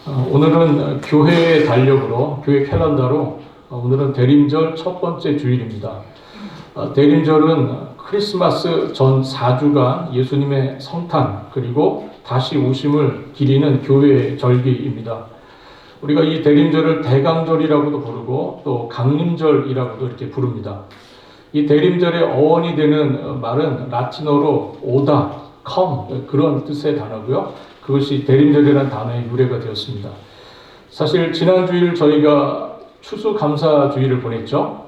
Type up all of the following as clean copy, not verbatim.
오늘은 교회의 달력으로, 교회 캘린더로 오늘은 대림절 첫 번째 주일입니다. 대림절은 크리스마스 전 4주간 예수님의 성탄 그리고 다시 오심을 기리는 교회의 절기입니다. 우리가 이 대림절을 대강절이라고도 부르고 또 강림절이라고도 이렇게 부릅니다. 이 대림절의 어원이 되는 말은 라틴어로 오다, come 그런 뜻의 단어고요. 그것이 대림절이라는 단어의 유래가 되었습니다. 사실 지난 주일 저희가 추수감사주일을 보냈죠.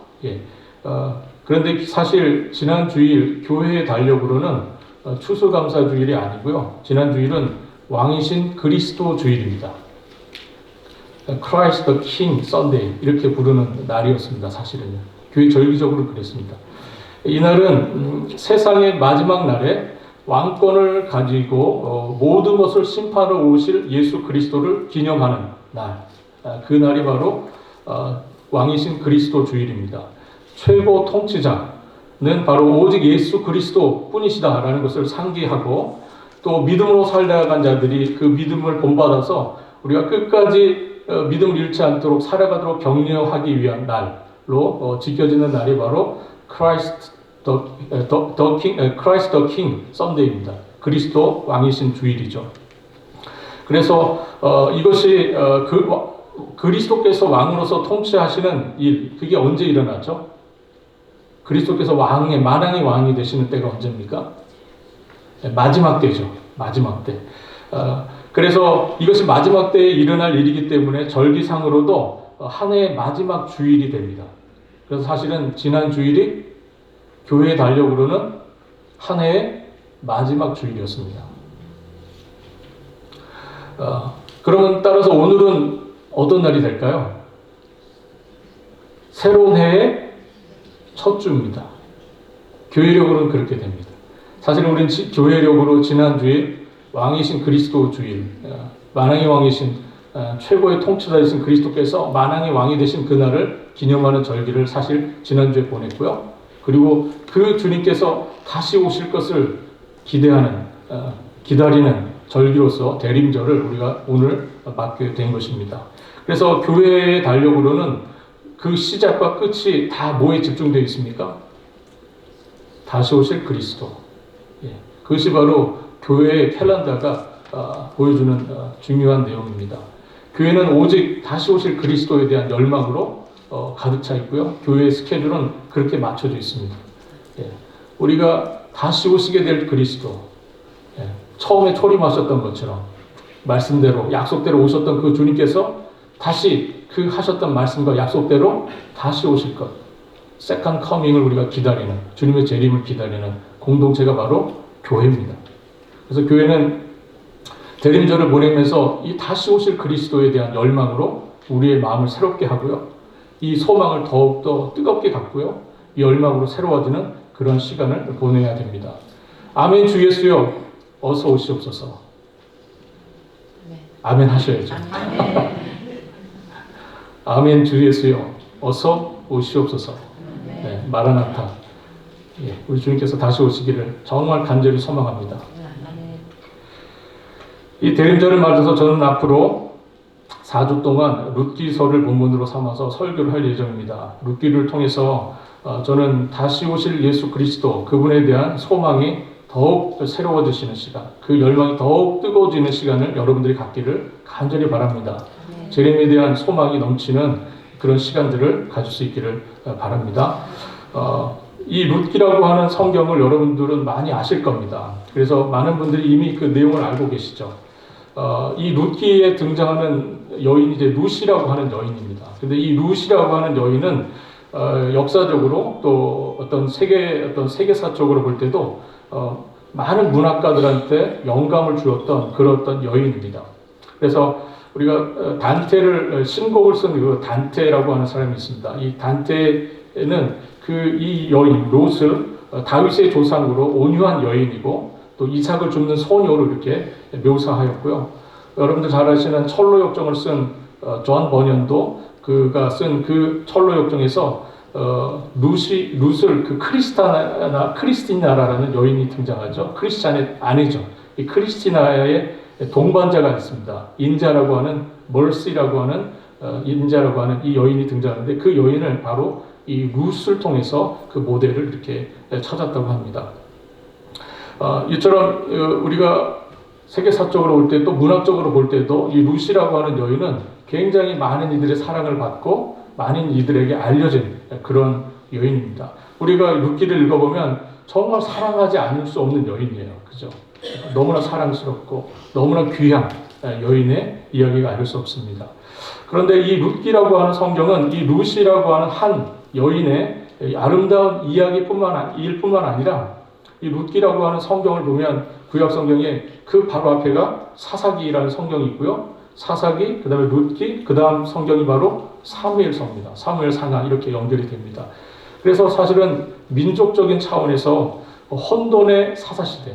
그런데 사실 지난 주일 교회의 달력으로는 추수감사주일이 아니고요. 지난 주일은 왕이신 그리스도 주일입니다. Christ the King Sunday 이렇게 부르는 날이었습니다. 사실은요. 교회 절기적으로 그랬습니다. 이날은 세상의 마지막 날에 왕권을 가지고 모든 것을 심판하러 오실 예수 그리스도를 기념하는 날. 그 날이 바로 왕이신 그리스도 주일입니다. 최고 통치자는 바로 오직 예수 그리스도 뿐이시다라는 것을 상기하고 또 믿음으로 살아간 자들이 그 믿음을 본받아서 우리가 끝까지 믿음을 잃지 않도록 살아가도록 격려하기 위한 날로 지켜지는 날이 바로 Christ the King Sunday입니다. 그리스도 왕이신 주일이죠. 그래서 이것이 그리스도께서 왕으로서 통치하시는 일, 그게 언제 일어나죠? 그리스도께서 만왕의 왕이 되시는 때가 언제입니까? 마지막 때죠. 마지막 때. 그래서 이것이 마지막 때에 일어날 일이기 때문에 절기상으로도 한 해의 마지막 주일이 됩니다. 그래서 사실은 지난 주일이 교회의 달력으로는 한 해의 마지막 주일이었습니다. 그러면 따라서 오늘은 어떤 날이 될까요? 새로운 해의 첫 주입니다. 교회력으로는 그렇게 됩니다. 사실 우리는 교회력으로 지난 주일 왕이신 그리스도 주일, 만왕의 왕이신 최고의 통치자이신 그리스도께서 만왕의 왕이 되신 그날을 기념하는 절기를 사실 지난주에 보냈고요. 그리고 그 주님께서 다시 오실 것을 기다리는 절기로서 대림절을 우리가 오늘 맞게 된 것입니다. 그래서 교회의 달력으로는 그 시작과 끝이 다 뭐에 집중되어 있습니까? 다시 오실 그리스도. 그것이 바로 교회의 캘린더가 보여주는 중요한 내용입니다. 교회는 오직 다시 오실 그리스도에 대한 열망으로 가득 차 있고요. 교회의 스케줄은 그렇게 맞춰져 있습니다. 우리가 다시 오시게 될 그리스도, 처음에 초림하셨던 것처럼 말씀대로 약속대로 오셨던 그 주님께서 다시 그 하셨던 말씀과 약속대로 다시 오실 것, 세컨드 커밍을 우리가 기다리는, 주님의 재림을 기다리는 공동체가 바로 교회입니다. 그래서 교회는 대림절을 보내면서 이 다시 오실 그리스도에 대한 열망으로 우리의 마음을 새롭게 하고요. 이 소망을 더욱더 뜨겁게 갖고요. 이 열망으로 새로워지는 그런 시간을 보내야 됩니다. 아멘 주 예수여 어서 오시옵소서. 아멘 하셔야죠. 아멘 주 예수여 어서 오시옵소서. 마라나타. 우리 주님께서 다시 오시기를 정말 간절히 소망합니다. 이 대림절을 맞아서 저는 앞으로 4주 동안 룻기서를 본문으로 삼아서 설교를 할 예정입니다. 룻기를 통해서 저는 다시 오실 예수 그리스도 그분에 대한 소망이 더욱 새로워지시는 시간, 그 열망이 더욱 뜨거워지는 시간을 여러분들이 갖기를 간절히 바랍니다. 재림에 대한 소망이 넘치는 그런 시간들을 가질 수 있기를 바랍니다. 이 룻기라고 하는 성경을 여러분들은 많이 아실 겁니다. 그래서 많은 분들이 이미 그 내용을 알고 계시죠. 이 룻기에 등장하는 여인이 이제 룻이라고 하는 여인입니다. 근데 이 룻이라고 하는 여인은 역사적으로 또 어떤 세계사적으로 볼 때도 많은 문학가들한테 영감을 주었던 그런 여인입니다. 그래서 우리가 단테를 신곡을 쓴 그 단테라고 하는 사람이 있습니다. 이 단테는 이 여인 롯을 다윗의 조상으로 온유한 여인이고 또 이삭을 줍는 소녀로 이렇게 묘사하였고요. 여러분들 잘 아시는 철로역정을 쓴 존 버년도 그가 쓴 그 철로역정에서 룻을 그 크리스티나라는 여인이 등장하죠. 크리스찬의 아내죠. 이 크리스티나의 동반자가 있습니다. 인자라고 하는 멀시라고 하는 인자라고 하는 이 여인이 등장하는데 그 여인을 바로 이 룻을 통해서 그 모델을 이렇게 찾았다고 합니다. 이처럼 우리가 세계사적으로 볼 때 또 문학적으로 볼 때도 이 룻이라고 하는 여인은 굉장히 많은 이들의 사랑을 받고 많은 이들에게 알려진 그런 여인입니다. 우리가 룻기를 읽어보면 정말 사랑하지 않을 수 없는 여인이에요. 그죠? 너무나 사랑스럽고 너무나 귀한 여인의 이야기가 아닐 수 없습니다. 그런데 이 룻기라고 하는 성경은 이 룻이라고 하는 한 여인의 아름다운 일뿐만 아니라 이 룻기라고 하는 성경을 보면 구약 성경에 그 바로 앞에가 사사기라는 성경이 있고요. 사사기, 그 다음에 룻기, 그 다음 성경이 바로 사무엘서입니다. 사무엘상하 이렇게 연결이 됩니다. 그래서 사실은 민족적인 차원에서 혼돈의 사사시대,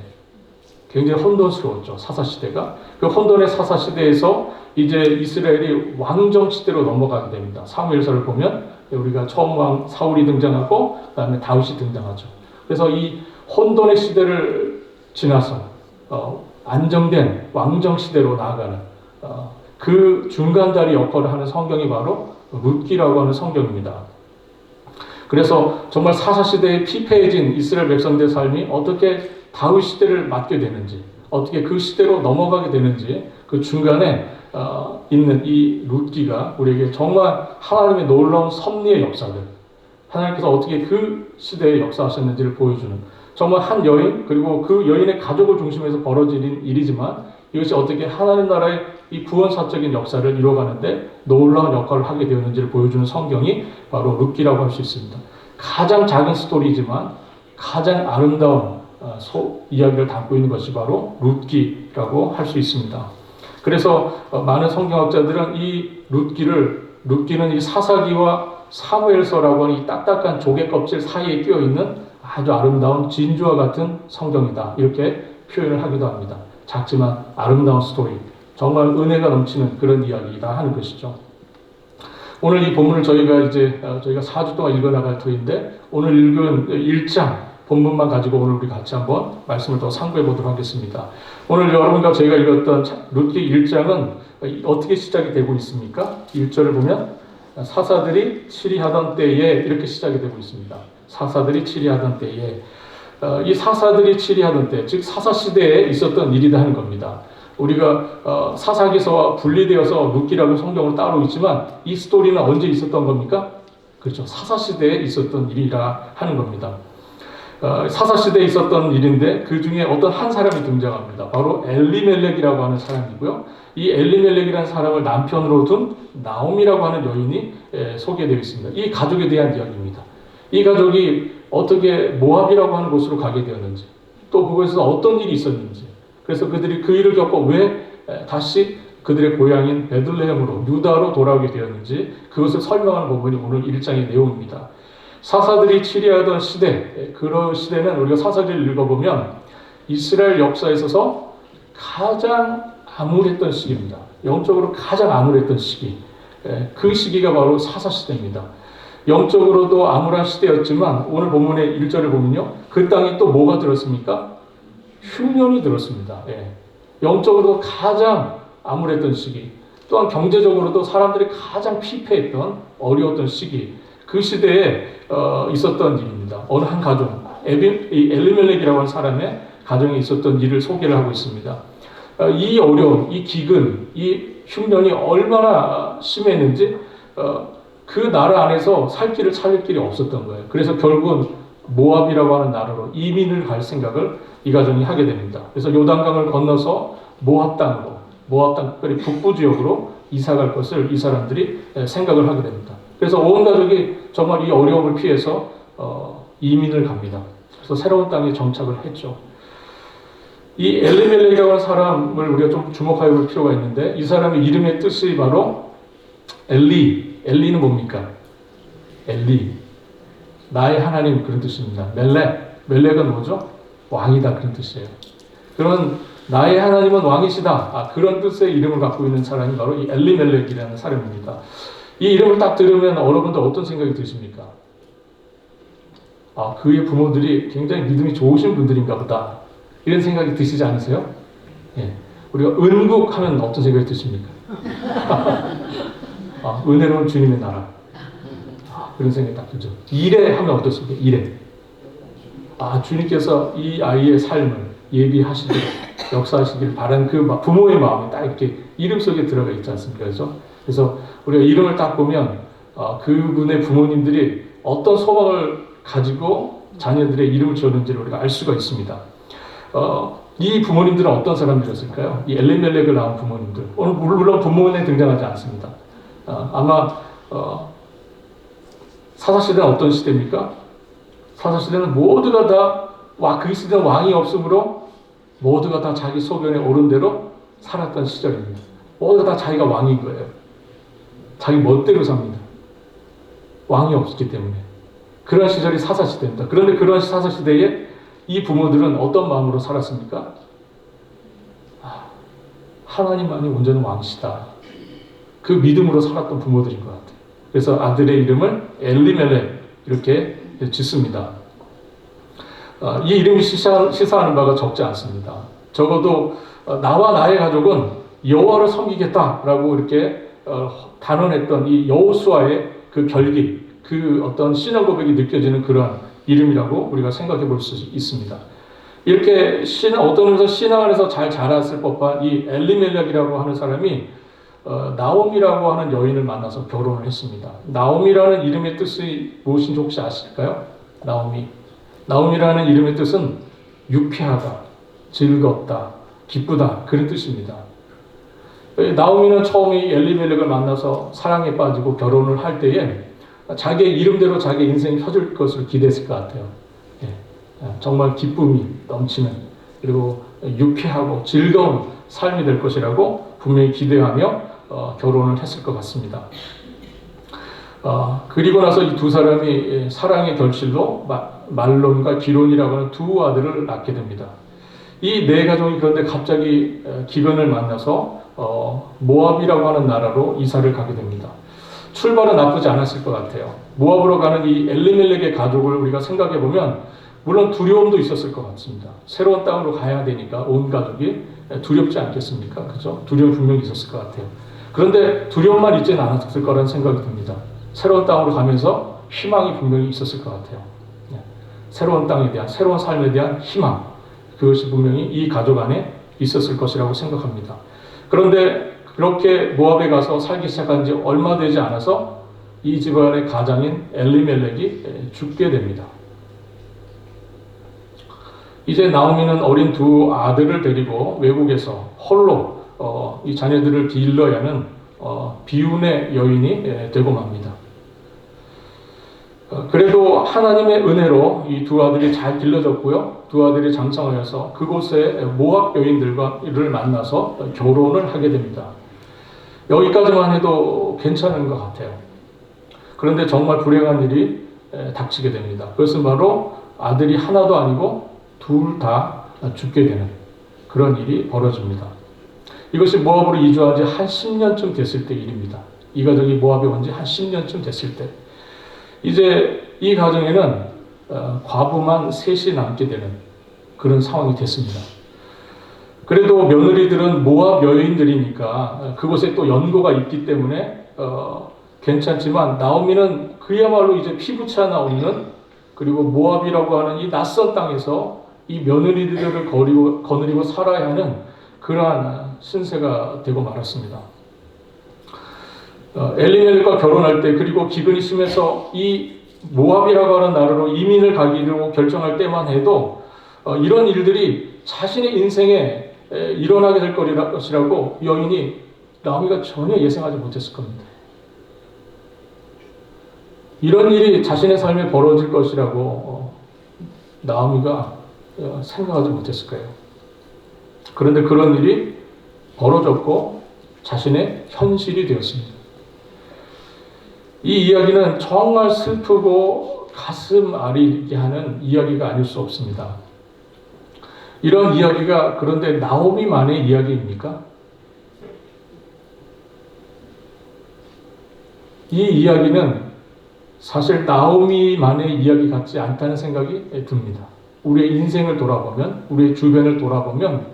굉장히 혼돈스러웠죠. 사사시대가. 그 혼돈의 사사시대에서 이제 이스라엘이 왕정시대로 넘어가게 됩니다. 사무엘서를 보면 우리가 처음 왕 사울이 등장하고 그 다음에 다윗이 등장하죠. 그래서 이 혼돈의 시대를 지나서 안정된 왕정시대로 나아가는 그 중간다리 역할을 하는 성경이 바로 룻기라고 하는 성경입니다. 그래서 정말 사사시대에 피폐해진 이스라엘 백성들의 삶이 어떻게 다윗 시대를 맞게 되는지, 어떻게 그 시대로 넘어가게 되는지 그 중간에 있는 이 룻기가 우리에게 정말 하나님의 놀라운 섭리의 역사들, 하나님께서 어떻게 그 시대에 역사하셨는지를 보여주는 정말 한 여인 그리고 그 여인의 가족을 중심에서 벌어진 일이지만 이것이 어떻게 하나님 나라의 이 구원사적인 역사를 이루어가는데 놀라운 역할을 하게 되었는지를 보여주는 성경이 바로 룻기라고 할 수 있습니다. 가장 작은 스토리지만 가장 아름다운 이야기를 담고 있는 것이 바로 룻기라고 할 수 있습니다. 그래서 많은 성경학자들은 이 룻기는 이 사사기와 사무엘서라고 하는 이 딱딱한 조개 껍질 사이에 끼어 있는 아주 아름다운 진주와 같은 성경이다. 이렇게 표현을 하기도 합니다. 작지만 아름다운 스토리, 정말 은혜가 넘치는 그런 이야기이다 하는 것이죠. 오늘 이 본문을 저희가 4주 동안 읽어나갈 터인데 오늘 읽은 1장 본문만 가지고 오늘 우리 같이 한번 말씀을 더 상고해 보도록 하겠습니다. 오늘 여러분과 저희가 읽었던 룻기 1장은 어떻게 시작이 되고 있습니까? 1절을 보면 사사들이 치리하던 때에 이렇게 시작이 되고 있습니다. 사사들이 치리하던 때에 이 사사들이 치리하던 때, 즉 사사시대에 있었던 일이다 하는 겁니다. 우리가 사사기서와 분리되어서 룻기라고 성경을 따로 있지만 이 스토리는 언제 있었던 겁니까? 그렇죠. 사사시대에 있었던 일이라 하는 겁니다. 사사시대에 있었던 일인데 그 중에 어떤 한 사람이 등장합니다. 바로 엘리멜렉이라고 하는 사람이고요. 이 엘리멜렉이라는 사람을 남편으로 둔 나옴이라고 하는 여인이 소개되어 있습니다. 이 가족에 대한 이야기입니다. 이 가족이 어떻게 모압이라고 하는 곳으로 가게 되었는지, 또 그곳에서 어떤 일이 있었는지, 그래서 그들이 그 일을 겪고 왜 다시 그들의 고향인 베들레헴으로 유다로 돌아오게 되었는지 그것을 설명하는 부분이 오늘 1장의 내용입니다. 사사들이 치리하던 시대, 그런 시대는 우리가 사사기를 읽어보면 이스라엘 역사에 있어서 가장 암울했던 시기입니다. 영적으로 가장 암울했던 시기. 그 시기가 바로 사사시대입니다. 영적으로도 암울한 시대였지만 오늘 본문의 1절을 보면요. 그 땅에 또 뭐가 들었습니까? 흉년이 들었습니다. 영적으로도 가장 암울했던 시기, 또한 경제적으로도 사람들이 가장 피폐했던 어려웠던 시기, 그 시대에 있었던 일입니다. 어느 한 가족, 엘리멜렉이라고 하는 사람의 가정에 있었던 일을 소개를 하고 있습니다. 이 어려움, 이 기근, 이 흉년이 얼마나 심했는지 그 나라 안에서 살 길을 찾을 길이 없었던 거예요. 그래서 결국은 모압이라고 하는 나라로 이민을 갈 생각을 이 가정이 하게 됩니다. 그래서 요단강을 건너서 모압 땅, 특별히 북부 지역으로 이사 갈 것을 이 사람들이 생각을 하게 됩니다. 그래서 온 가족이 정말 이 어려움을 피해서 이민을 갑니다. 그래서 새로운 땅에 정착을 했죠. 이 엘리멜렉이라고 하는 사람을 우리가 좀 주목해 볼 필요가 있는데 이 사람의 이름의 뜻이 바로 엘리는 뭡니까? 엘리, 나의 하나님, 그런 뜻입니다. 멜렉은 뭐죠? 왕이다, 그런 뜻이에요. 그런 나의 하나님은 왕이시다, 그런 뜻의 이름을 갖고 있는 사람이 바로 이 엘리멜렉이라는 사람입니다. 이 이름을 딱 들으면 여러분들 어떤 생각이 드십니까? 그의 부모들이 굉장히 믿음이 좋으신 분들인가 보다, 이런 생각이 드시지 않으세요? 우리가 은국 하면 어떤 생각이 드십니까? 은혜로운 주님의 나라. 그런 생각이 딱 들죠. 이래 하면 어떻습니까? 이래. 주님께서 이 아이의 삶을 예비하시길, 역사하시길 바라는 그 부모의 마음이 딱 이렇게 이름 속에 들어가 있지 않습니까? 그래서 우리가 이름을 딱 보면 그분의 부모님들이 어떤 소망을 가지고 자녀들의 이름을 지었는지를 우리가 알 수가 있습니다. 이 부모님들은 어떤 사람들이었을까요? 이 엘리멜렉을 낳은 부모님들. 오늘 물론 부모는 등장하지 않습니다. 아마 사사시대는 어떤 시대입니까? 사사시대는 모두가 다 그 시대는 왕이 없으므로 모두가 다 자기 소견에 오른 대로 살았던 시절입니다. 모두가 다 자기가 왕인 거예요. 자기 멋대로 삽니다. 왕이 없었기 때문에. 그런 시절이 사사시대입니다. 그런데 그런 사사시대에 이 부모들은 어떤 마음으로 살았습니까? 하나님만이 온전한 왕이시다. 그 믿음으로 살았던 부모들인 것 같아요. 그래서 아들의 이름을 엘리멜렉 이렇게 짓습니다. 이 이름이 시사하는 바가 적지 않습니다. 적어도 나와 나의 가족은 여호와를 섬기겠다라고 이렇게 단언했던 이 여호수아의 그 결기, 그 어떤 신앙 고백이 느껴지는 그런 이름이라고 우리가 생각해 볼 수 있습니다. 이렇게 어떤 의미에서 신앙 안에서 잘 자랐을 법한 이 엘리멜렉이라고 하는 사람이 나오미라고 하는 여인을 만나서 결혼을 했습니다. 나오미라는 이름의 뜻이 무엇인지 혹시 아실까요? 나오미라는 이름의 뜻은 유쾌하다, 즐겁다, 기쁘다 그런 뜻입니다. 나오미는 처음에 엘리멜렉을 만나서 사랑에 빠지고 결혼을 할 때에 자기의 이름대로 자기의 인생이 펴질 것을 기대했을 것 같아요. 정말 기쁨이 넘치는 그리고 유쾌하고 즐거운 삶이 될 것이라고 분명히 기대하며 결혼을 했을 것 같습니다. 그리고 나서 이 두 사람이 사랑의 결실로 말론과 기론이라고 하는 두 아들을 낳게 됩니다. 이 네 가족이 그런데 갑자기 기근을 만나서 모압이라고 하는 나라로 이사를 가게 됩니다. 출발은 나쁘지 않았을 것 같아요. 모압으로 가는 이 엘리멜렉의 가족을 우리가 생각해 보면 물론 두려움도 있었을 것 같습니다. 새로운 땅으로 가야 되니까 온 가족이 두렵지 않겠습니까? 그죠? 두려움 분명히 있었을 것 같아요. 그런데 두려움만 있지는 않았을 거라는 생각이 듭니다. 새로운 땅으로 가면서 희망이 분명히 있었을 것 같아요. 새로운 땅에 대한, 새로운 삶에 대한 희망, 그것이 분명히 이 가족 안에 있었을 것이라고 생각합니다. 그런데 그렇게 모압에 가서 살기 시작한 지 얼마 되지 않아서 이 집안의 가장인 엘리멜렉이 죽게 됩니다. 이제 나오미는 어린 두 아들을 데리고 외국에서 홀로 이 자녀들을 길러야 하는 비운의 여인이 되고 맙니다. 그래도 하나님의 은혜로 이 두 아들이 잘 길러졌고요. 두 아들이 장성하여서 그곳에 모압 여인들과를 만나서 결혼을 하게 됩니다. 여기까지만 해도 괜찮은 것 같아요. 그런데 정말 불행한 일이 닥치게 됩니다. 그것은 바로 아들이 하나도 아니고 둘 다 죽게 되는 그런 일이 벌어집니다. 이것이 모압으로 이주한 지 한 10년쯤 됐을 때 일입니다. 이 가족이 모압에 온 지 한 10년쯤 됐을 때 이제 이 가정에는 과부만 셋이 남게 되는 그런 상황이 됐습니다. 그래도 며느리들은 모압 여인들이니까 그곳에 또 연고가 있기 때문에 괜찮지만 나오미는 그야말로 이제 피부치 하나 없는 그리고 모압이라고 하는 이 낯선 땅에서 이 며느리들을 거느리고 살아야 하는 그러한 신세가 되고 말았습니다. 엘리멜렉과 결혼할 때 그리고 기근이 심해서 이 모압이라고 하는 나라로 이민을 가기로 결정할 때만 해도 이런 일들이 자신의 인생에 일어나게 될 것이라고 여인이 나오미가 전혀 예상하지 못했을 겁니다. 이런 일이 자신의 삶에 벌어질 것이라고 나오미가 생각하지 못했을 거예요. 그런데 그런 일이 벌어졌고 자신의 현실이 되었습니다. 이 이야기는 정말 슬프고 가슴 아리게 하는 이야기가 아닐 수 없습니다. 이런 이야기가 그런데 나오미만의 이야기입니까? 이 이야기는 사실 나오미만의 이야기 같지 않다는 생각이 듭니다. 우리의 인생을 돌아보면, 우리의 주변을 돌아보면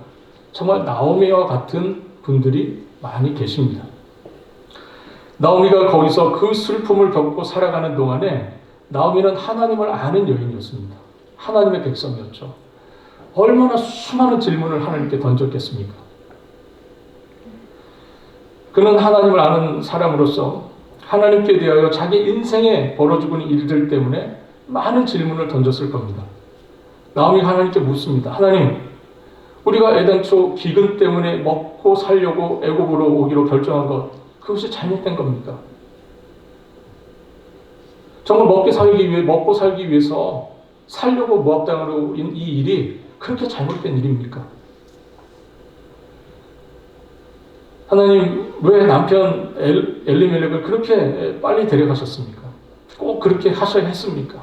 정말 나오미와 같은 분들이 많이 계십니다. 나오미가 거기서 그 슬픔을 겪고 살아가는 동안에 나오미는 하나님을 아는 여인이었습니다. 하나님의 백성이었죠. 얼마나 수많은 질문을 하나님께 던졌겠습니까? 그는 하나님을 아는 사람으로서 하나님께 대하여 자기 인생에 벌어지고 있는 일들 때문에 많은 질문을 던졌을 겁니다. 나오미가 하나님께 묻습니다. 하나님, 우리가 애당초 기근 때문에 먹고 살려고 애굽으로 오기로 결정한 것, 그것이 잘못된 겁니까? 정말 먹고 살기 위해서 살려고 모압 땅으로 이 일이 그렇게 잘못된 일입니까? 하나님, 왜 남편 엘리멜렉을 그렇게 빨리 데려가셨습니까? 꼭 그렇게 하셔야 했습니까?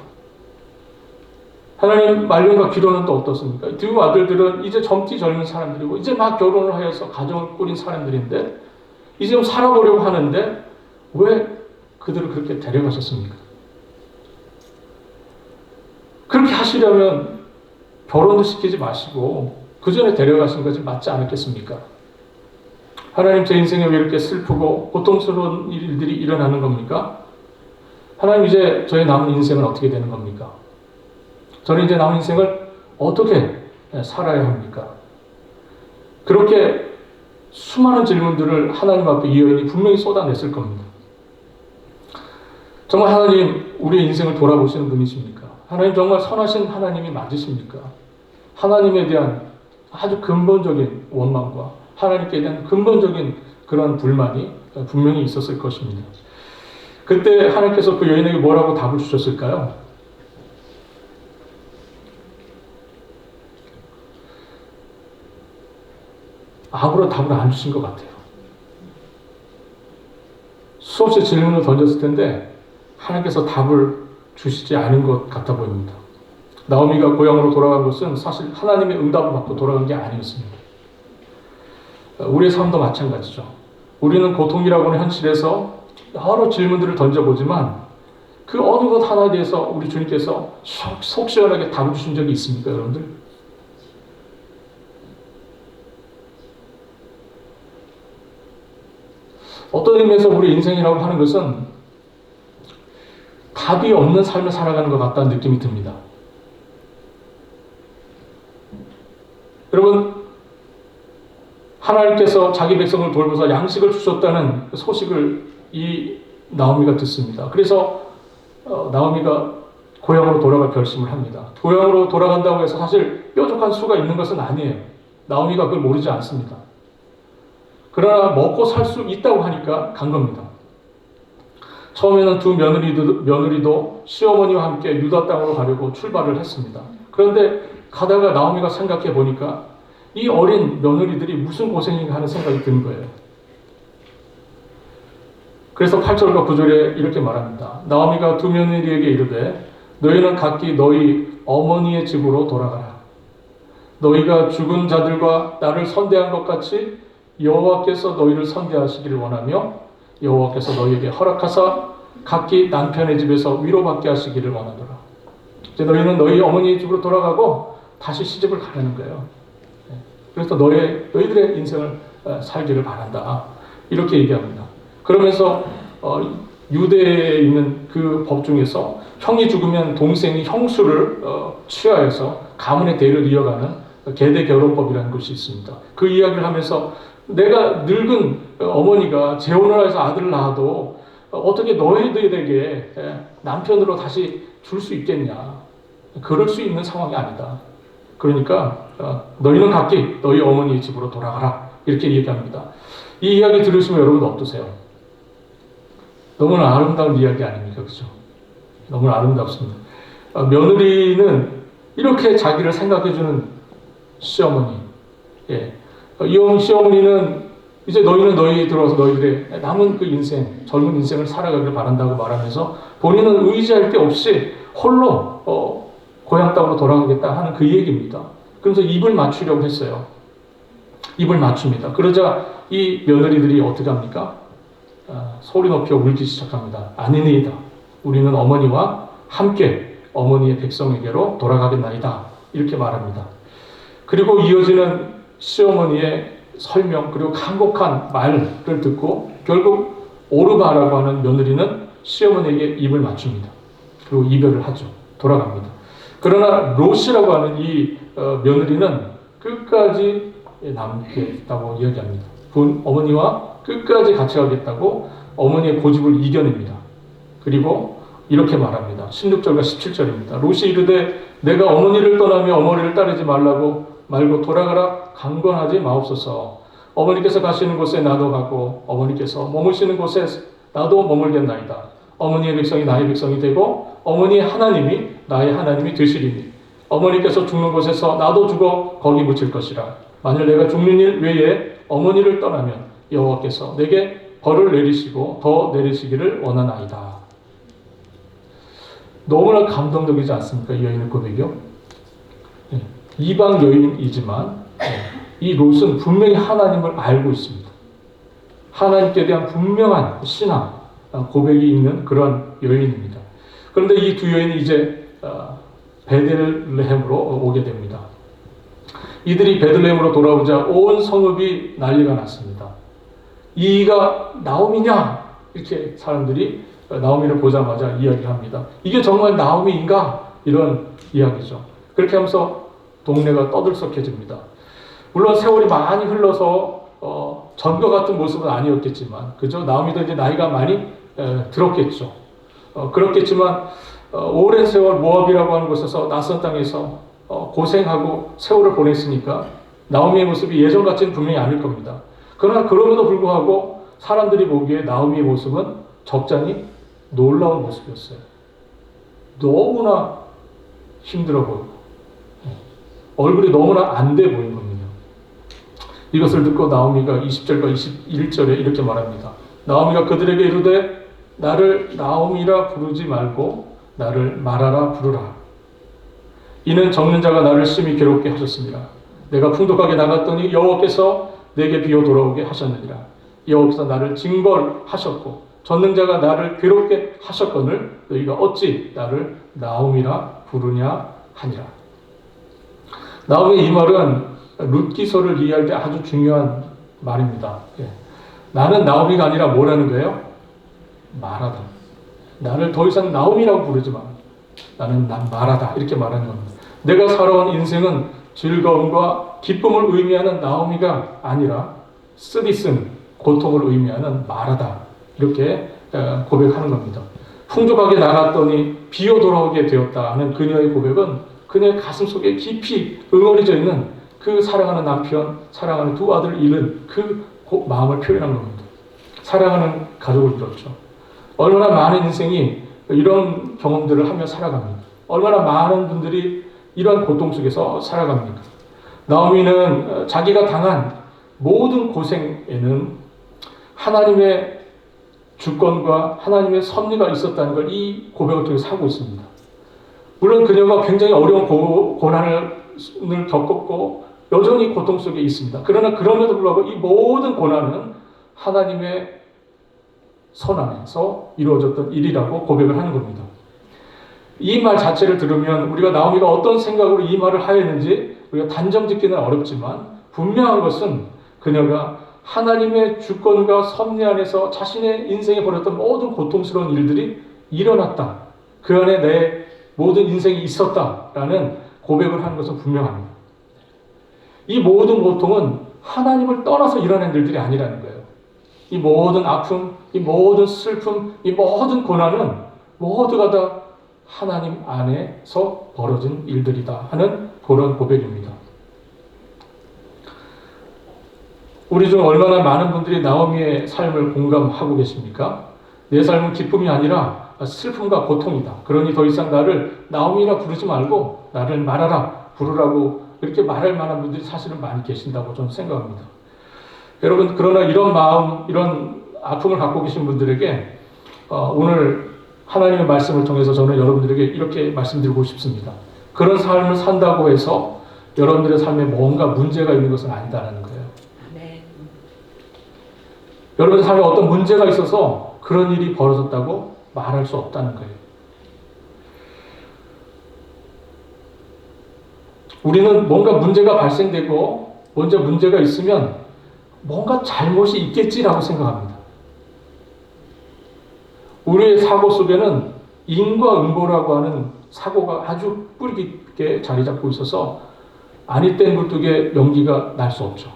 하나님, 말년과 기도는 또 어떻습니까? 두 아들들은 이제 젊은 사람들이고 이제 막 결혼을 하여서 가정을 꾸린 사람들인데 이제 좀 살아보려고 하는데 왜 그들을 그렇게 데려가셨습니까? 그렇게 하시려면 결혼도 시키지 마시고 그 전에 데려가신 것이 맞지 않았겠습니까? 하나님, 제 인생에 왜 이렇게 슬프고 고통스러운 일들이 일어나는 겁니까? 하나님, 이제 저의 남은 인생은 어떻게 되는 겁니까? 저는 이제 남은 인생을 어떻게 살아야 합니까? 그렇게 수많은 질문들을 하나님 앞에 이 여인이 분명히 쏟아냈을 겁니다. 정말 하나님, 우리의 인생을 돌아보시는 분이십니까? 하나님, 정말 선하신 하나님이 맞으십니까? 하나님에 대한 아주 근본적인 원망과 하나님께 대한 근본적인 그런 불만이 분명히 있었을 것입니다. 그때 하나님께서 그 여인에게 뭐라고 답을 주셨을까요? 아무런 답을 안 주신 것 같아요. 수없이 질문을 던졌을 텐데 하나님께서 답을 주시지 않은 것 같아 보입니다. 나오미가 고향으로 돌아간 것은 사실 하나님의 응답을 받고 돌아간 게 아니었습니다. 우리의 삶도 마찬가지죠. 우리는 고통이라고 하는 현실에서 여러 질문들을 던져보지만 그 어느 것 하나에 대해서 우리 주님께서 속 시원하게 답을 주신 적이 있습니까, 여러분들? 어떤 의미에서 우리 인생이라고 하는 것은 답이 없는 삶을 살아가는 것 같다는 느낌이 듭니다. 여러분, 하나님께서 자기 백성을 돌보사 양식을 주셨다는 소식을 이 나오미가 듣습니다. 그래서 나오미가 고향으로 돌아갈 결심을 합니다. 고향으로 돌아간다고 해서 사실 뾰족한 수가 있는 것은 아니에요. 나오미가 그걸 모르지 않습니다. 그러나 먹고 살 수 있다고 하니까 간 겁니다. 처음에는 두 며느리도 시어머니와 함께 유다 땅으로 가려고 출발을 했습니다. 그런데 가다가 나오미가 생각해 보니까 이 어린 며느리들이 무슨 고생인가 하는 생각이 든 거예요. 그래서 8절과 9절에 이렇게 말합니다. 나오미가 두 며느리에게 이르되 너희는 각기 너희 어머니의 집으로 돌아가라. 너희가 죽은 자들과 나를 선대한 것 같이 여호와께서 너희를 선대하시기를 원하며 여호와께서 너희에게 허락하사 각기 남편의 집에서 위로받게 하시기를 원하노라. 이제 너희는 너희 어머니의 집으로 돌아가고 다시 시집을 가려는 거예요. 그래서 너희들의 인생을 살기를 바란다. 이렇게 얘기합니다. 그러면서 유대에 있는 그 법 중에서 형이 죽으면 동생이 형수를 취하여서 가문의 대를 이어가는 계대 결혼법이라는 것이 있습니다. 그 이야기를 하면서 내가 늙은 어머니가 재혼을 해서 아들을 낳아도 어떻게 너희들에게 남편으로 다시 줄 수 있겠냐. 그럴 수 있는 상황이 아니다. 그러니까 너희는 각기 너희 어머니의 집으로 돌아가라. 이렇게 얘기합니다. 이 이야기 들으시면 여러분 어떠세요? 너무나 아름다운 이야기 아닙니까? 그죠? 너무 아름답습니다. 며느리는 이렇게 자기를 생각해주는 시어머니. 예. 이 시어머니는 이제 너희는 너희 들어와서 너희들의 남은 그 인생, 젊은 인생을 살아가길 바란다고 말하면서 본인은 의지할 게 없이 홀로 고향 땅으로 돌아가겠다 하는 그 얘기입니다. 그래서 입을 맞추려고 했어요. 입을 맞춥니다. 그러자 이 며느리들이 어떻게 합니까? 소리 높여 울기 시작합니다. 아니니이다. 우리는 어머니와 함께 어머니의 백성에게로 돌아가겠나이다. 이렇게 말합니다. 그리고 이어지는 시어머니의 설명 그리고 간곡한 말을 듣고 결국 오르바라고 하는 며느리는 시어머니에게 입을 맞춥니다. 그리고 이별을 하죠. 돌아갑니다. 그러나 롯이라고 하는 이 며느리는 끝까지 남겠다고 이야기합니다. 어머니와 끝까지 같이 가겠다고 어머니의 고집을 이겨냅니다. 그리고 이렇게 말합니다. 16절과 17절입니다. 롯이 이르되 내가 어머니를 떠나며 어머니를 따르지 말고 돌아가라 강권하지 마옵소서. 어머니께서 가시는 곳에 나도 가고 어머니께서 머무시는 곳에 나도 머물겠나이다. 어머니의 백성이 나의 백성이 되고 어머니의 하나님이 나의 하나님이 되시리니 어머니께서 죽는 곳에서 나도 죽어 거기 묻힐 것이라. 만일 내가 죽는 일 외에 어머니를 떠나면 여호와께서 내게 벌을 내리시고 더 내리시기를 원하나이다. 너무나 감동적이지 않습니까? 이 여인의 고백이요. 이방 여인이지만 이 롯은 분명히 하나님을 알고 있습니다. 하나님께 대한 분명한 신앙, 고백이 있는 그런 여인입니다. 그런데 이 두 여인이 이제 베들레헴으로 오게 됩니다. 이들이 베들레헴으로 돌아오자 온 성읍이 난리가 났습니다. 이가 나오미냐? 이렇게 사람들이 나오미를 보자마자 이야기를 합니다. 이게 정말 나오미인가? 이런 이야기죠. 그렇게 하면서 동네가 떠들썩해집니다. 물론 세월이 많이 흘러서 전과 같은 모습은 아니었겠지만, 그죠? 나오미도 이제 나이가 많이 들었겠죠. 그렇겠지만 오랜 세월 모압이라고 하는 곳에서 낯선 땅에서 고생하고 세월을 보냈으니까 나오미의 모습이 예전 같지는 분명히 아닐 겁니다. 그러나 그럼에도 불구하고 사람들이 보기에 나오미의 모습은 적잖이 놀라운 모습이었어요. 너무나 힘들어 보이고 얼굴이 너무나 안 돼 보인 겁니다. 이것을 듣고 나오미가 20절과 21절에 이렇게 말합니다. 나오미가 그들에게 이르되 나를 나오미라 부르지 말고 나를 마라라 부르라. 이는 적는 자가 나를 심히 괴롭게 하셨습니다. 내가 풍족하게 나갔더니 여호와께서 내게 비어 돌아오게 하셨느니라. 여호와께서 나를 징벌하셨고 전능자가 나를 괴롭게 하셨거늘 너희가 어찌 나를 나오미라 부르냐 하니라. 나오미의 이 말은 룻기서를 이해할 때 아주 중요한 말입니다. 나는 나오미가 아니라 뭐라는 거예요? 마라다. 나를 더 이상 나오미라고 부르지 마. 나는 마라다. 이렇게 말하는 겁니다. 내가 살아온 인생은 즐거움과 기쁨을 의미하는 나오미가 아니라 쓰디쓴 고통을 의미하는 마라다. 이렇게 고백하는 겁니다. 풍족하게 나갔더니 비어 돌아오게 되었다 하는 그녀의 고백은 그녀의 가슴 속에 깊이 응어리져 있는 그 사랑하는 남편, 사랑하는 두 아들을 잃은 그 마음을 표현한 겁니다. 사랑하는 가족을 잃었죠. 얼마나 많은 인생이 이런 경험들을 하며 살아갑니까? 얼마나 많은 분들이 이러한 고통 속에서 살아갑니까? 나오미는 자기가 당한 모든 고생에는 하나님의 주권과 하나님의 섭리가 있었다는 걸 이 고백을 통해서 하고 있습니다. 물론 그녀가 굉장히 어려운 고난을 겪었고 여전히 고통 속에 있습니다. 그러나 그럼에도 불구하고 이 모든 고난은 하나님의 선 안에서 이루어졌던 일이라고 고백을 하는 겁니다. 이 말 자체를 들으면 우리가 나오미가 어떤 생각으로 이 말을 하였는지 우리가 단정 짓기는 어렵지만 분명한 것은 그녀가 하나님의 주권과 섭리 안에서 자신의 인생에 벌였던 모든 고통스러운 일들이 일어났다. 그 안에 내 모든 인생이 있었다라는 고백을 하는 것은 분명합니다. 이 모든 고통은 하나님을 떠나서 일어난 일들이 아니라는 거예요. 이 모든 아픔, 이 모든 슬픔, 이 모든 고난은 모두가 다 하나님 안에서 벌어진 일들이다 하는 그런 고백입니다. 우리 중 얼마나 많은 분들이 나오미의 삶을 공감하고 계십니까? 내 삶은 기쁨이 아니라 슬픔과 고통이다. 그러니 더 이상 나를 나오미라 부르지 말고 나를 마라라 부르라고 이렇게 말할 만한 분들이 사실은 많이 계신다고 저는 생각합니다. 여러분, 그러나 이런 마음, 이런 아픔을 갖고 계신 분들에게 오늘 하나님의 말씀을 통해서 저는 여러분들에게 이렇게 말씀드리고 싶습니다. 그런 삶을 산다고 해서 여러분들의 삶에 뭔가 문제가 있는 것은 아니다라는 거예요. 네. 여러분의 삶에 어떤 문제가 있어서 그런 일이 벌어졌다고 말할 수 없다는 거예요. 우리는 뭔가 문제가 발생되고 먼저 문제가 있으면 뭔가 잘못이 있겠지라고 생각합니다. 우리의 사고 속에는 인과응보라고 하는 사고가 아주 뿌리 깊게 자리 잡고 있어서 아니 땐 굴뚝에 연기가 날 수 없죠.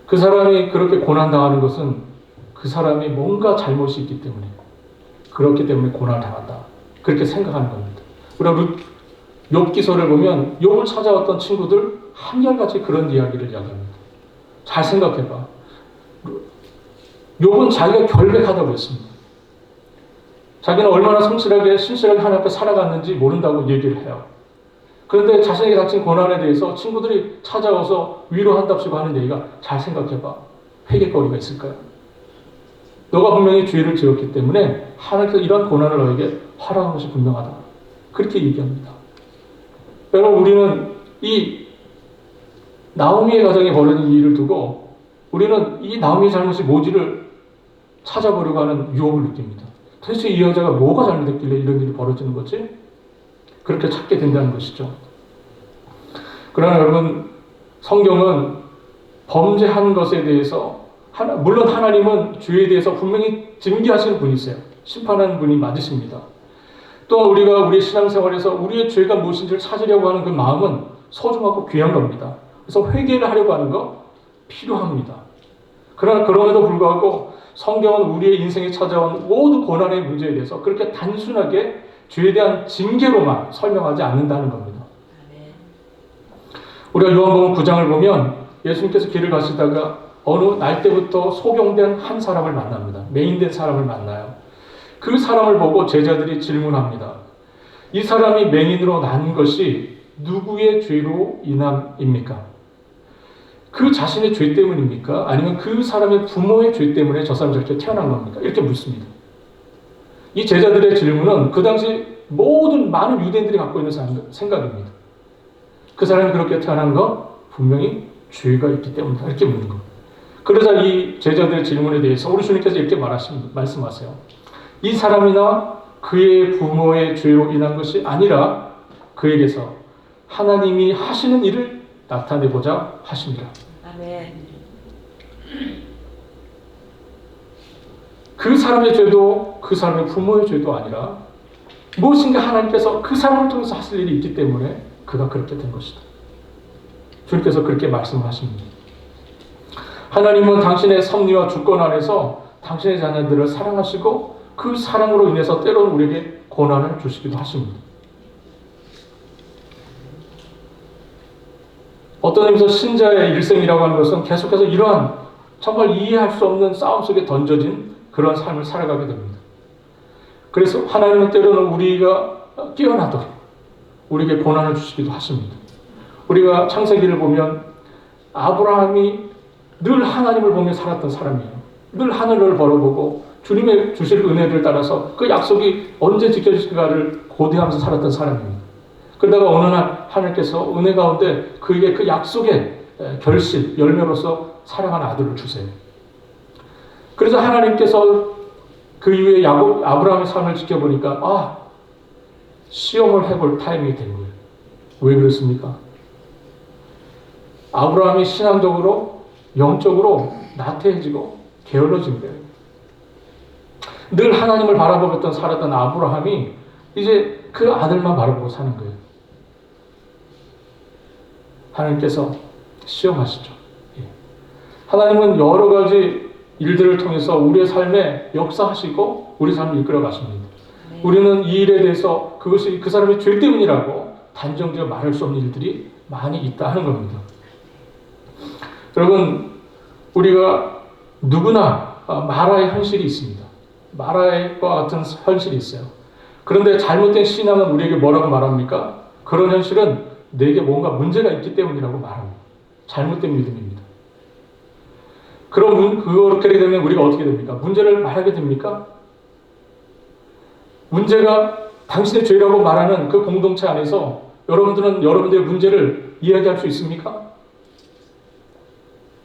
그 사람이 그렇게 고난당하는 것은 그 사람이 뭔가 잘못이 있기 때문에, 그렇기 때문에 고난을 당한다, 그렇게 생각하는 겁니다. 우리가 욥기서를 보면 욥을 찾아왔던 친구들 한결같이 그런 이야기를 이야기합니다. 잘 생각해봐. 욥은 자기가 결백하다고 했습니다. 자기는 얼마나 성실하게 신실하게 하나님 앞에 살아갔는지 모른다고 얘기를 해요. 그런데 자신에게 닥친 고난에 대해서 친구들이 찾아와서 위로한답시고 하는 얘기가, 잘 생각해봐, 회개거리가 있을까요? 너가 분명히 죄를 지었기 때문에 하나님께서 이러한 고난을 너에게 허락한 것이 분명하다, 그렇게 얘기합니다. 여러분, 우리는 이 나오미의 가정에 벌어진 이 일을 두고 우리는 이 나오미의 잘못이 뭔지를 찾아보려고 하는 유혹을 느낍니다. 도대체 이 여자가 뭐가 잘못했길래 이런 일이 벌어지는 거지? 그렇게 찾게 된다는 것이죠. 그러나 여러분, 성경은 범죄한 것에 대해서, 물론 하나님은 죄에 대해서 분명히 징계하시는 분이세요. 심판하는 분이 맞으십니다. 또한 우리가 우리 신앙생활에서 우리의 죄가 무엇인지를 찾으려고 하는 그 마음은 소중하고 귀한 겁니다. 그래서 회개를 하려고 하는 거 필요합니다. 그러나 그럼에도 불구하고 성경은 우리의 인생에 찾아온 모든 고난의 문제에 대해서 그렇게 단순하게 죄에 대한 징계로만 설명하지 않는다는 겁니다. 우리가 요한복음 9장을 보면 예수님께서 길을 가시다가 어느 날 때부터 소경된 한 사람을 만납니다. 맹인된 사람을 만나요. 그 사람을 보고 제자들이 질문합니다. 이 사람이 맹인으로 난 것이 누구의 죄로 인함입니까? 그 자신의 죄 때문입니까? 아니면 그 사람의 부모의 죄 때문에 저 사람이 저렇게 태어난 겁니까? 이렇게 묻습니다. 이 제자들의 질문은 그 당시 모든 많은 유대인들이 갖고 있는 생각입니다. 그 사람이 그렇게 태어난 건 분명히 죄가 있기 때문이다, 이렇게 묻는 겁니다. 그러자 이 제자들의 질문에 대해서 우리 주님께서 이렇게 말씀하세요. 이 사람이나 그의 부모의 죄로 인한 것이 아니라 그에게서 하나님이 하시는 일을 나타내보자 하십니다. 아멘. 그 사람의 죄도 그 사람의 부모의 죄도 아니라 무엇인가 하나님께서 그 사람을 통해서 하실 일이 있기 때문에 그가 그렇게 된 것이다. 주님께서 그렇게 말씀하십니다. 하나님은 당신의 섭리와 주권 안에서 당신의 자녀들을 사랑하시고 그 사랑으로 인해서 때로는 우리에게 고난을 주시기도 하십니다. 어떤 의미에서 신자의 일생이라고 하는 것은 계속해서 이러한 정말 이해할 수 없는 싸움 속에 던져진 그런 삶을 살아가게 됩니다. 그래서 하나님은 때로는 우리가 깨어나도록 우리에게 고난을 주시기도 하십니다. 우리가 창세기를 보면 아브라함이 늘 하나님을 보며 살았던 사람이에요. 늘 하늘을 바라보고 주님의 주실 은혜를 따라서 그 약속이 언제 지켜질까를 고대하면서 살았던 사람입니다. 그러다가 어느 날 하나님께서 은혜 가운데 그에게 그 약속의 결실, 열매로서 사랑하는 아들을 주세요. 그래서 하나님께서 그 이후에 아브라함의 삶을 지켜보니까 시험을 해볼 타이밍이 된 거예요. 왜 그렇습니까? 아브라함이 신앙적으로, 영적으로 나태해지고 게을러진 거예요. 늘 하나님을 바라보고 살았던 아브라함이 이제 그 아들만 바라보고 사는 거예요. 하나님께서 시험하시죠. 하나님은 여러 가지 일들을 통해서 우리의 삶에 역사하시고 우리 삶을 이끌어 가십니다. 네. 우리는 이 일에 대해서 그것이 그 사람의 죄 때문이라고 단정지어 말할 수 없는 일들이 많이 있다 하는 겁니다. 여러분, 우리가 누구나 마라의 현실이 있습니다. 마라과 같은 현실이 있어요. 그런데 잘못된 신앙은 우리에게 뭐라고 말합니까? 그런 현실은 내게 뭔가 문제가 있기 때문이라고 말합니다. 잘못된 믿음입니다. 그렇게 되면 우리가 어떻게 됩니까? 문제를 말하게 됩니까? 문제가 당신의 죄라고 말하는 그 공동체 안에서 여러분들은 여러분들의 문제를 이야기할 수 있습니까?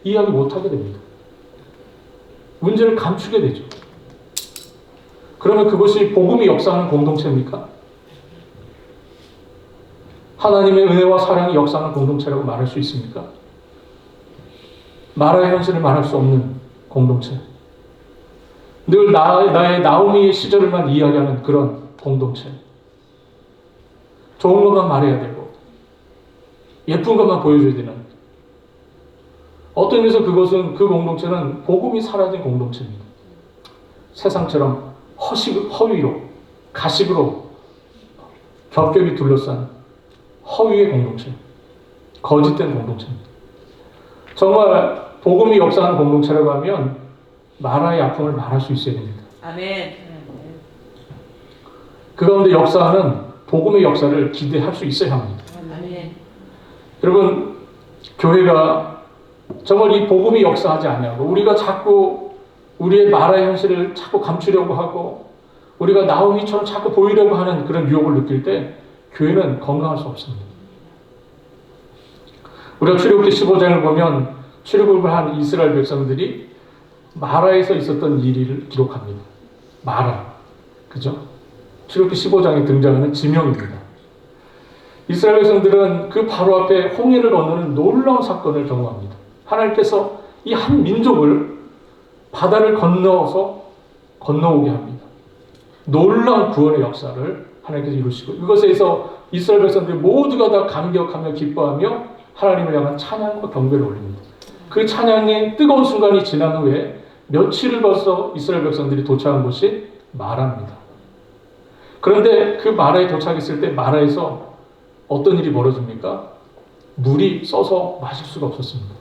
이야기 못하게 됩니다. 문제를 감추게 되죠. 그러면 그것이 복음이 역사하는 공동체입니까? 하나님의 은혜와 사랑이 역사하는 공동체라고 말할 수 있습니까? 마라의 현실을 말할 수 없는 공동체. 늘 나의 나오미의 시절만 이야기하는 그런 공동체. 좋은 것만 말해야 되고 예쁜 것만 보여줘야 되는, 어떤 의미에서 그 공동체는 복음이 사라진 공동체입니다. 세상처럼 허위로, 가식으로 겹겹이 둘러싼 허위의 공동체, 거짓된 공동체입니다. 정말 복음이 역사하는 공동체라고 하면 마라의 아픔을 말할 수 있어야 됩니다. 아멘. 그 가운데 역사하는 복음의 역사를 기대할 수 있어야 합니다. 아멘. 여러분, 교회가 정말 이 복음이 역사하지 않냐고, 우리가 자꾸 우리의 마라의 현실을 자꾸 감추려고 하고 우리가 나오미처럼 자꾸 보이려고 하는 그런 유혹을 느낄 때 교회는 건강할 수 없습니다. 우리가 출애굽기 15장을 보면 출애굽을 한 이스라엘 백성들이 마라에서 있었던 일을 기록합니다. 마라, 그죠? 출애굽기 15장에 등장하는 지명입니다. 이스라엘 백성들은 그 바로 앞에 홍해를 건너는 놀라운 사건을 경험합니다. 하나님께서 이 한 민족을 바다를 건너오게 합니다. 놀라운 구원의 역사를 하나님께서 이루시고, 이것에서 이스라엘 백성들이 모두가 다 감격하며 기뻐하며 하나님을 향한 찬양과 경배를 올립니다. 그 찬양의 뜨거운 순간이 지난 후에 며칠을 벌써 이스라엘 백성들이 도착한 곳이 마라입니다. 그런데 그 마라에 도착했을 때 마라에서 어떤 일이 벌어집니까? 물이 써서 마실 수가 없었습니다.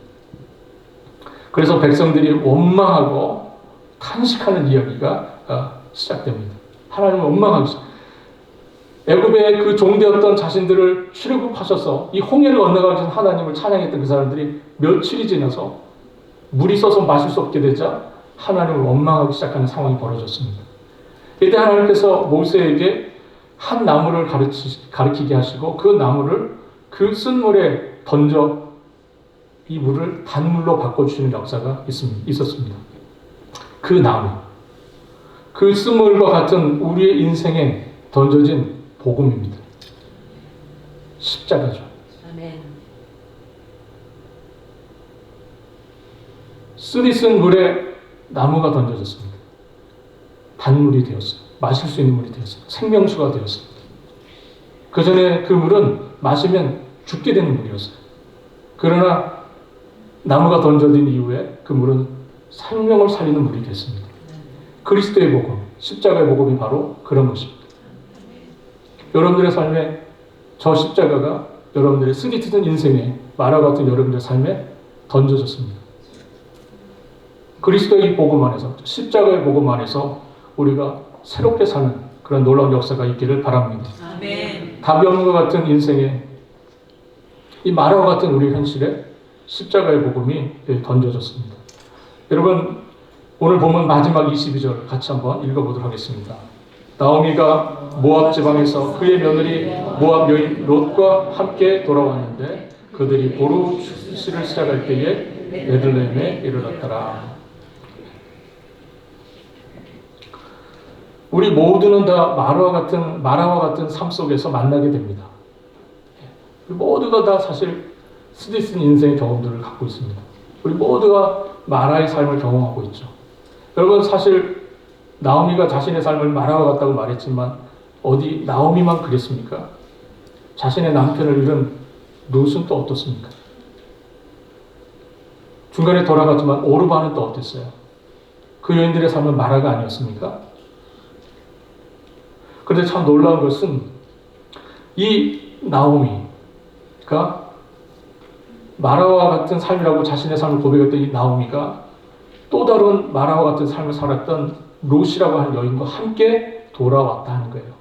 그래서 백성들이 원망하고 탄식하는 이야기가 시작됩니다. 하나님을 원망하기 시작합니다. 애굽의 그 종되었던 자신들을 출애굽하셔서 이 홍해를 건너가기 전 하나님을 찬양했던 그 사람들이 며칠이 지나서 물이 써서 마실 수 없게 되자 하나님을 원망하기 시작하는 상황이 벌어졌습니다. 이때 하나님께서 모세에게 한 나무를 가리키게 하시고 그 나무를 그 쓴물에 던져 이 물을 단물로 바꿔주시는 역사가 있었습니다. 그 나무, 그 쓴물과 같은 우리의 인생에 던져진 복음입니다. 십자가죠. 아멘. 쓰리 쓴 물에 나무가 던져졌습니다. 단물이 되었어요. 마실 수 있는 물이 되었어요. 생명수가 되었습니다. 그 전에 그 물은 마시면 죽게 되는 물이었어요. 그러나 나무가 던져진 이후에 그 물은 생명을 살리는 물이 됐습니다. 그리스도의 복음, 십자가의 복음이 바로 그런 것입니다. 여러분들의 삶에 저 십자가가 여러분들의 쓰리 튼 인생에 마라 같은 여러분들의 삶에 던져졌습니다. 그리스도의 복음 안에서, 십자가의 복음 안에서 우리가 새롭게 사는 그런 놀라운 역사가 있기를 바랍니다. 아멘. 답이 없는 것 같은 인생에 이 마라와 같은 우리 현실에 십자가의 복음이 던져졌습니다. 여러분, 오늘 보면 마지막 22절 같이 한번 읽어보도록 하겠습니다. 나오미가 모압 지방에서 그의 며느리 모압 여인 롯과 함께 돌아왔는데 그들이 보루 씨를 시작할 때에 베들레헴에 이르렀더라. 우리 모두는 다 마라와 같은 삶 속에서 만나게 됩니다. 우리 모두가 다 사실 스트레스 인생의 경험들을 갖고 있습니다. 우리 모두가 마라의 삶을 경험하고 있죠. 여러분, 사실 나오미가 자신의 삶을 마라와 같다고 말했지만 어디 나오미만 그랬습니까? 자신의 남편을 잃은 룻은 또 어떻습니까? 중간에 돌아갔지만 오르바는 또 어땠어요? 그 여인들의 삶은 마라가 아니었습니까? 그런데 참 놀라운 것은 이 나오미가 마라와 같은 삶이라고 자신의 삶을 고백했던 이 나오미가 또 다른 마라와 같은 삶을 살았던 롯이라고 하는 여인과 함께 돌아왔다 하는 거예요.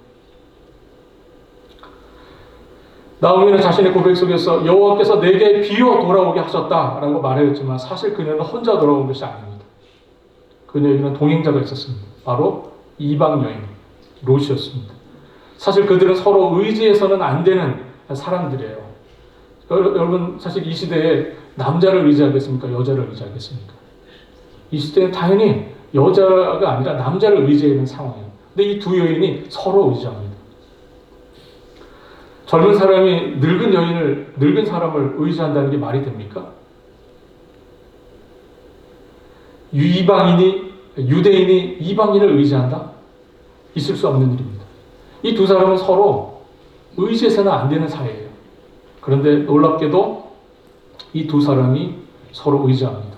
나오미는 자신의 고백 속에서 여호와께서 내게 비어 돌아오게 하셨다라고 말했지만 사실 그녀는 혼자 돌아온 것이 아닙니다. 그녀에게는 동행자가 있었습니다. 바로 이방 여인 롯이었습니다. 사실 그들은 서로 의지해서는 안 되는 사람들이에요. 여러분, 사실 이 시대에 남자를 의지하겠습니까? 여자를 의지하겠습니까? 이 시대는 당연히 여자가 아니라 남자를 의지해야 하는 상황이에요. 근데 이 두 여인이 서로 의지합니다. 젊은 사람이 늙은 사람을 의지한다는 게 말이 됩니까? 유대인이 이방인을 의지한다? 있을 수 없는 일입니다. 이 두 사람은 서로 의지해서는 안 되는 사이예요. 그런데 놀랍게도 이 두 사람이 서로 의지합니다.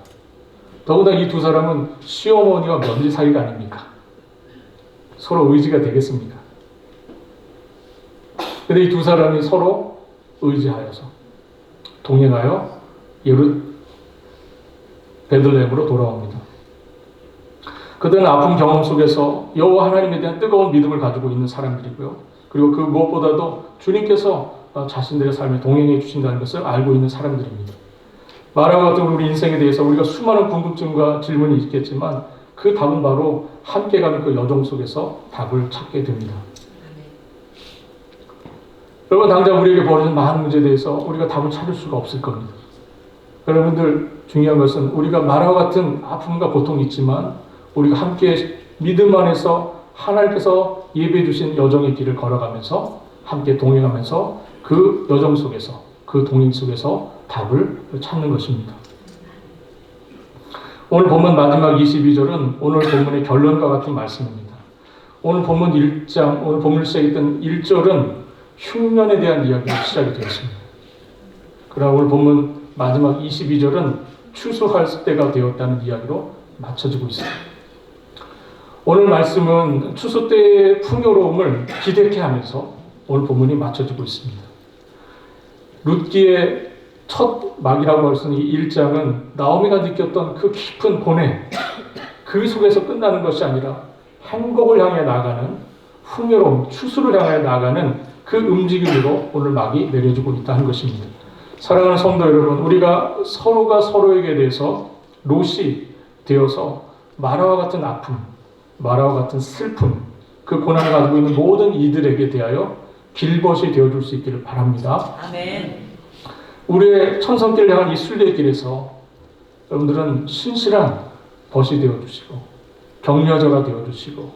더구나 이 두 사람은 시어머니와 며느리 사이가 아닙니까? 서로 의지가 되겠습니까? 근데 이 두 사람이 서로 의지하여서 동행하여 베들레헴으로 돌아옵니다. 그들은 아픈 경험 속에서 여호와 하나님에 대한 뜨거운 믿음을 가지고 있는 사람들이고요. 그리고 그 무엇보다도 주님께서 자신들의 삶에 동행해 주신다는 것을 알고 있는 사람들입니다. 마라와 같은 우리 인생에 대해서 우리가 수많은 궁금증과 질문이 있겠지만 그 답은 바로 함께 가는 그 여정 속에서 답을 찾게 됩니다. 여러분, 당장 우리에게 벌어진 많은 문제에 대해서 우리가 답을 찾을 수가 없을 겁니다. 여러분들, 중요한 것은 우리가 마라와 같은 아픔과 고통이 있지만 우리가 함께 믿음 안에서 하나님께서 예배해 주신 여정의 길을 걸어가면서 함께 동행하면서 그 여정 속에서, 그 동행 속에서 답을 찾는 것입니다. 오늘 본문 마지막 22절은 오늘 본문의 결론과 같은 말씀입니다. 오늘 본문 1장, 오늘 본문을 시작했던 1절은 흉년에 대한 이야기로 시작이 되었습니다. 그러나 오늘 본문 마지막 22절은 추수할 때가 되었다는 이야기로 맞춰지고 있습니다. 오늘 말씀은 추수 때의 풍요로움을 기대케 하면서 오늘 본문이 맞춰지고 있습니다. 룻기의 첫 막이라고 할 수 있는 이 1장은 나오미가 느꼈던 그 깊은 고뇌, 그 속에서 끝나는 것이 아니라 행복을 향해 나아가는 풍요로움, 추수를 향해 나아가는 그 움직임으로 오늘 막이 내려지고 있다는 것입니다. 사랑하는 성도 여러분, 우리가 서로가 서로에게 대해서 롯이 되어서 마라와 같은 아픔, 마라와 같은 슬픔, 그 고난을 가지고 있는 모든 이들에게 대하여 길벗이 되어줄 수 있기를 바랍니다. 아멘. 우리의 천성길을 향한 이 순례의 길에서 여러분들은 신실한 벗이 되어주시고 격려자가 되어주시고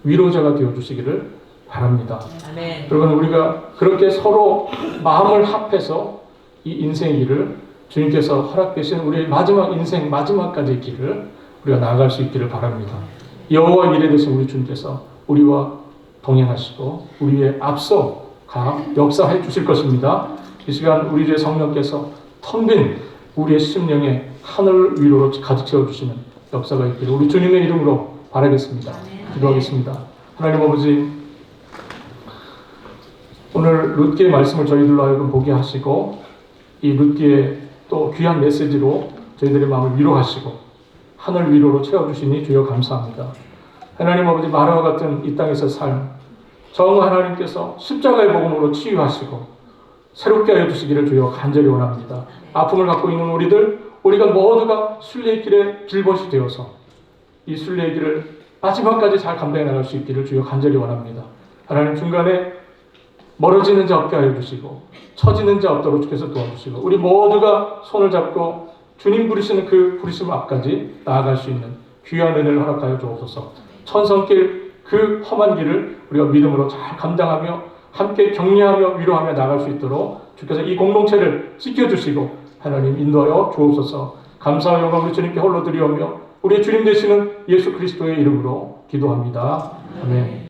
위로자가 되어주시기를 바랍니다. 아멘. 여러분, 우리가 그렇게 서로 마음을 합해서 이 인생의 길을 주님께서 허락되신 우리의 마지막 인생 마지막까지의 길을 우리가 나아갈 수 있기를 바랍니다. 여호와 미래 되신 우리 주님께서 우리와 동행하시고 우리의 앞서 역사해 주실 것입니다. 이 시간 우리 주의 성령께서 텅 빈 우리의 심령에 하늘 위로로 가득 채워주시는 역사가 있기를 우리 주님의 이름으로 바라겠습니다. 기도하겠습니다. 하나님 아버지, 오늘 룻기의 말씀을 저희들로 하여금 보게 하시고 이 룻기의 또 귀한 메시지로 저희들의 마음을 위로하시고 하늘 위로로 채워주시니 주여 감사합니다. 하나님 아버지, 마라와 같은 이 땅에서 삶, 정 하나님께서 십자가의 복음으로 치유하시고 새롭게 하여 주시기를 주여 간절히 원합니다. 아픔을 갖고 있는 우리가 모두가 순례의 길에 길벗이 되어서 이 순례의 길을 마지막까지 잘 감당해 나갈 수 있기를 주여 간절히 원합니다. 하나님, 중간에 멀어지는 자 없게 하여 주시고 처지는 자 없도록 주께서 도와주시고 우리 모두가 손을 잡고 주님 부르시는 그 부르심 앞까지 나아갈 수 있는 귀한 은혜를 허락하여 주옵소서. 천성길, 그 험한 길을 우리가 믿음으로 잘 감당하며 함께 격려하며 위로하며 나갈 수 있도록 주께서 이 공동체를 지켜주시고 하나님 인도하여 주옵소서. 감사와 영광을 주님께 홀로 드리오며 우리의 주님 되시는 예수 그리스도의 이름으로 기도합니다. 아멘.